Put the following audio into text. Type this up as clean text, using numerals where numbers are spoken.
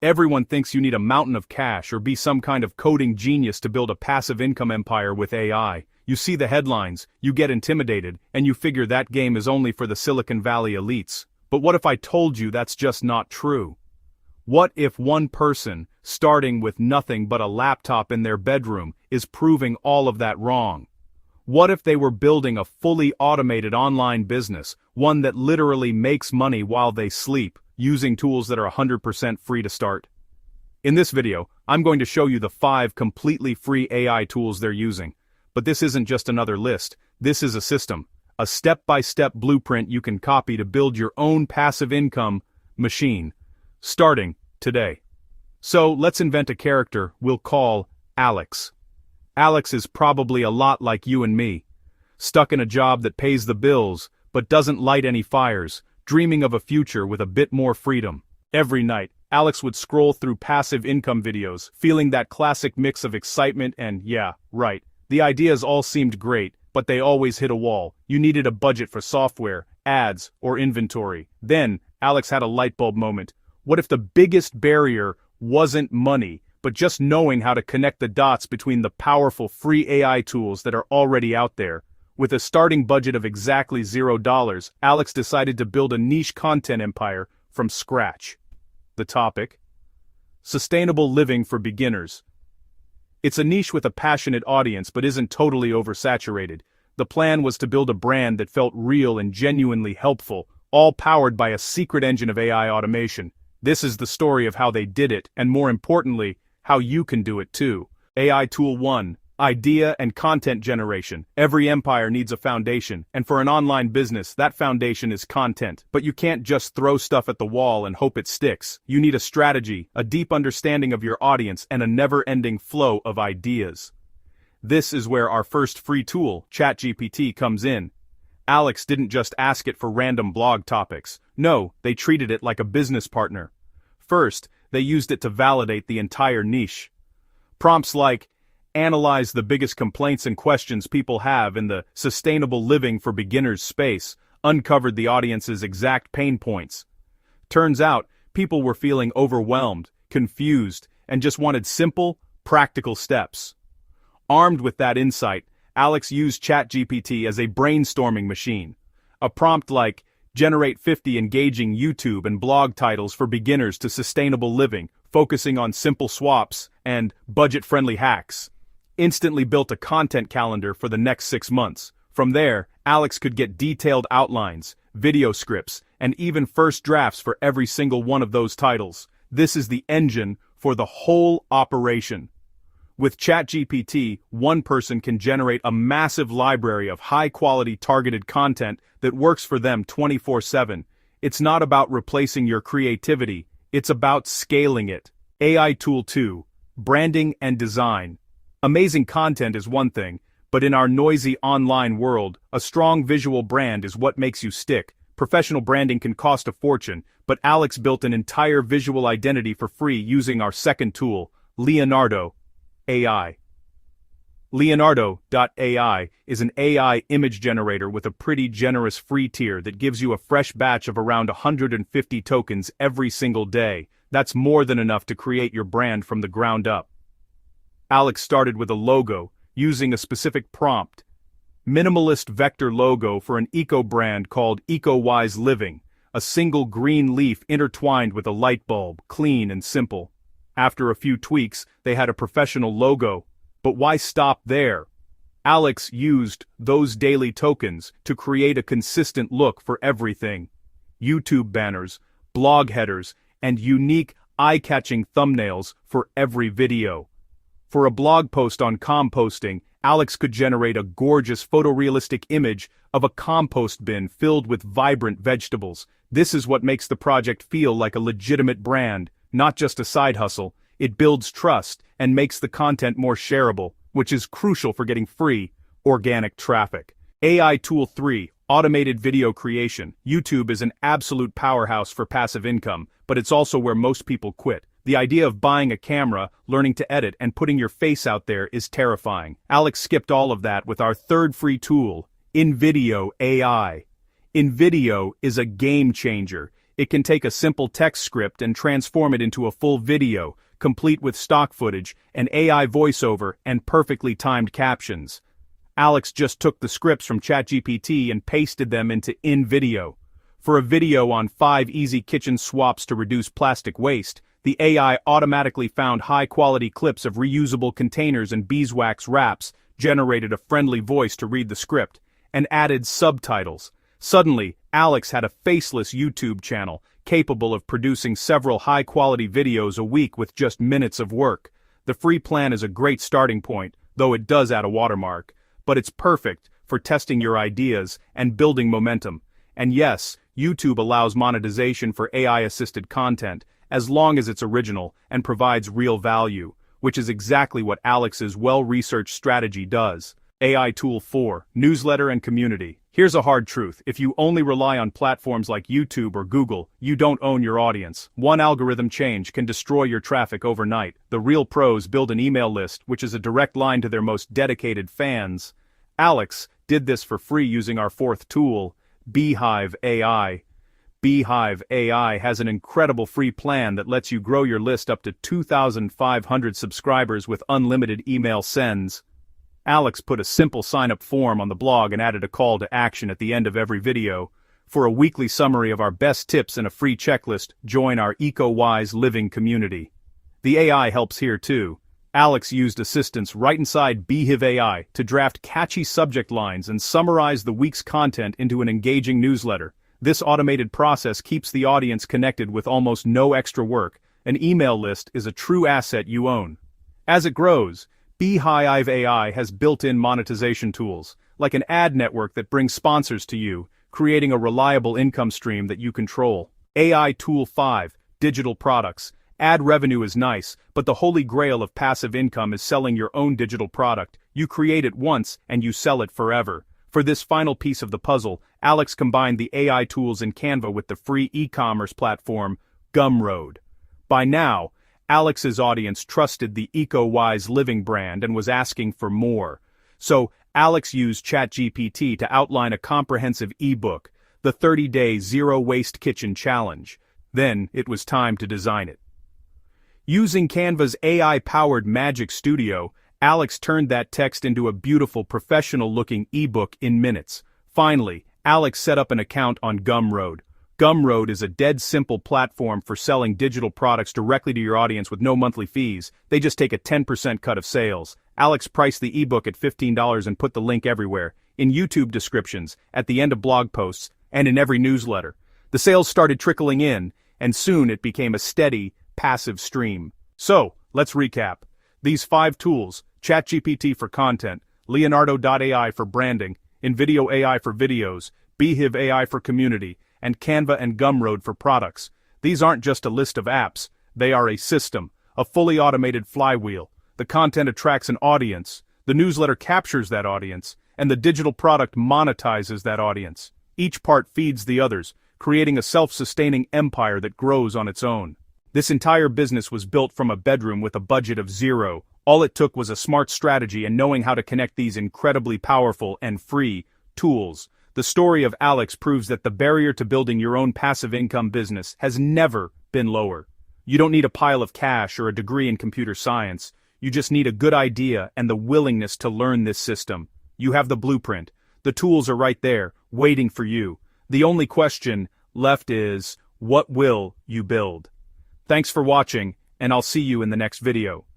Everyone thinks you need a mountain of cash or be some kind of coding genius to build a passive income empire with AI. You see the headlines, you get intimidated, and you figure that game is only for the Silicon Valley elites. But what if I told you that's just not true? What if one person, starting with nothing but a laptop in their bedroom, is proving all of that wrong? What if they were building a fully automated online business, one that literally makes money while they sleep, using tools that are 100% free to start? In this video, I'm going to show you the 5 completely free AI tools they're using. But this isn't just another list, this is a system, a step-by-step blueprint you can copy to build your own passive income machine, starting today. So let's invent a character we'll call Alex. Alex is probably a lot like you and me, stuck in a job that pays the bills, but doesn't light any fires, dreaming of a future with a bit more freedom. Every night, Alex would scroll through passive income videos, feeling that classic mix of excitement and, yeah, right, the ideas all seemed great, but they always hit a wall. You needed a budget for software, ads, or inventory. Then, Alex had a light bulb moment. What if the biggest barrier wasn't money, but just knowing how to connect the dots between the powerful free AI tools that are already out there? With a starting budget of exactly $0, Alex decided to build a niche content empire from scratch. The topic? Sustainable living for beginners. It's a niche with a passionate audience but isn't totally oversaturated. The plan was to build a brand that felt real and genuinely helpful, all powered by a secret engine of AI automation. This is the story of how they did it, and more importantly, how you can do it too. AI Tool 1. Idea and content generation. Every empire needs a foundation, and for an online business, that foundation is content. But you can't just throw stuff at the wall and hope it sticks. You need a strategy, a deep understanding of your audience, and a never-ending flow of ideas. This is where our first free tool, ChatGPT, comes in. Alex didn't just ask it for random blog topics. No, they treated it like a business partner. First, they used it to validate the entire niche. Prompts like, analyze the biggest complaints and questions people have in the sustainable living for beginners space, uncovered the audience's exact pain points. Turns out, people were feeling overwhelmed, confused, and just wanted simple, practical steps. Armed with that insight, Alex used ChatGPT as a brainstorming machine. A prompt like, generate 50 engaging YouTube and blog titles for beginners to sustainable living, focusing on simple swaps and budget-friendly hacks, instantly built a content calendar for the next 6 months. From there, Alex could get detailed outlines, video scripts, and even first drafts for every single one of those titles. This is the engine for the whole operation. With ChatGPT, one person can generate a massive library of high-quality targeted content that works for them 24/7. It's not about replacing your creativity, it's about scaling it. AI Tool 2. Branding and design. Amazing content is one thing, but in our noisy online world, a strong visual brand is what makes you stick. Professional branding can cost a fortune, but Alex built an entire visual identity for free using our second tool, Leonardo AI. Leonardo.ai is an AI image generator with a pretty generous free tier that gives you a fresh batch of around 150 tokens every single day. That's more than enough to create your brand from the ground up. Alex started with a logo, using a specific prompt. Minimalist vector logo for an eco-brand called Eco-Wise Living, a single green leaf intertwined with a light bulb, clean and simple. After a few tweaks, they had a professional logo. But why stop there? Alex used those daily tokens to create a consistent look for everything. YouTube banners, blog headers, and unique, eye-catching thumbnails for every video. For a blog post on composting, Alex could generate a gorgeous photorealistic image of a compost bin filled with vibrant vegetables. This is what makes the project feel like a legitimate brand, not just a side hustle. It builds trust and makes the content more shareable, which is crucial for getting free, organic traffic. AI Tool 3. Automated video creation. YouTube is an absolute powerhouse for passive income, but it's also where most people quit. The idea of buying a camera, learning to edit, and putting your face out there is terrifying. Alex skipped all of that with our third free tool, InVideo AI. InVideo is a game changer. It can take a simple text script and transform it into a full video, complete with stock footage, an AI voiceover, and perfectly timed captions. Alex just took the scripts from ChatGPT and pasted them into InVideo. For a video on 5 easy kitchen swaps to reduce plastic waste, the AI automatically found high-quality clips of reusable containers and beeswax wraps, generated a friendly voice to read the script, and added subtitles. Suddenly, Alex had a faceless YouTube channel, capable of producing several high-quality videos a week with just minutes of work. The free plan is a great starting point, though it does add a watermark, but it's perfect for testing your ideas and building momentum. And yes, YouTube allows monetization for AI-assisted content, as long as it's original and provides real value, which is exactly what Alex's well-researched strategy does. AI Tool 4, Newsletter and Community. Here's a hard truth: if you only rely on platforms like YouTube or Google, you don't own your audience. One algorithm change can destroy your traffic overnight. The real pros build an email list, which is a direct line to their most dedicated fans. Alex did this for free using our fourth tool, Beehive AI. Beehive AI has an incredible free plan that lets you grow your list up to 2,500 subscribers with unlimited email sends. Alex put a simple sign-up form on the blog and added a call to action at the end of every video. For a weekly summary of our best tips and a free checklist, join our eco-wise living community. The AI helps here too. Alex used assistants right inside Beehive AI to draft catchy subject lines and summarize the week's content into an engaging newsletter. This automated process keeps the audience connected with almost no extra work. An email list is a true asset you own. As it grows, Beehive AI has built-in monetization tools, like an ad network that brings sponsors to you, creating a reliable income stream that you control. AI Tool 5, Digital Products. Ad revenue is nice, but the holy grail of passive income is selling your own digital product. You create it once, and you sell it forever. For this final piece of the puzzle, Alex combined the AI tools in Canva with the free e-commerce platform, Gumroad. By now, Alex's audience trusted the eco-wise living brand and was asking for more. So, Alex used ChatGPT to outline a comprehensive ebook, the 30-day Zero-Waste Kitchen Challenge. Then, it was time to design it. Using Canva's AI-powered Magic Studio, Alex turned that text into a beautiful professional-looking ebook in minutes. Finally, Alex set up an account on Gumroad. Gumroad is a dead simple platform for selling digital products directly to your audience with no monthly fees. They just take a 10% cut of sales. Alex priced the ebook at $15 and put the link everywhere, in YouTube descriptions, at the end of blog posts, and in every newsletter. The sales started trickling in, and soon it became a steady, passive stream. So, let's recap. These 5 tools, ChatGPT for content, Leonardo.ai for branding, InVideo AI for videos, Beehive AI for community, and Canva and Gumroad for products. These aren't just a list of apps, they are a system, a fully automated flywheel. The content attracts an audience, the newsletter captures that audience, and the digital product monetizes that audience. Each part feeds the others, creating a self-sustaining empire that grows on its own. This entire business was built from a bedroom with a budget of $0. All it took was a smart strategy and knowing how to connect these incredibly powerful and free tools. The story of Alex proves that the barrier to building your own passive income business has never been lower. You don't need a pile of cash or a degree in computer science. You just need a good idea and the willingness to learn this system. You have the blueprint. The tools are right there, waiting for you. The only question left is, what will you build? Thanks for watching, and I'll see you in the next video.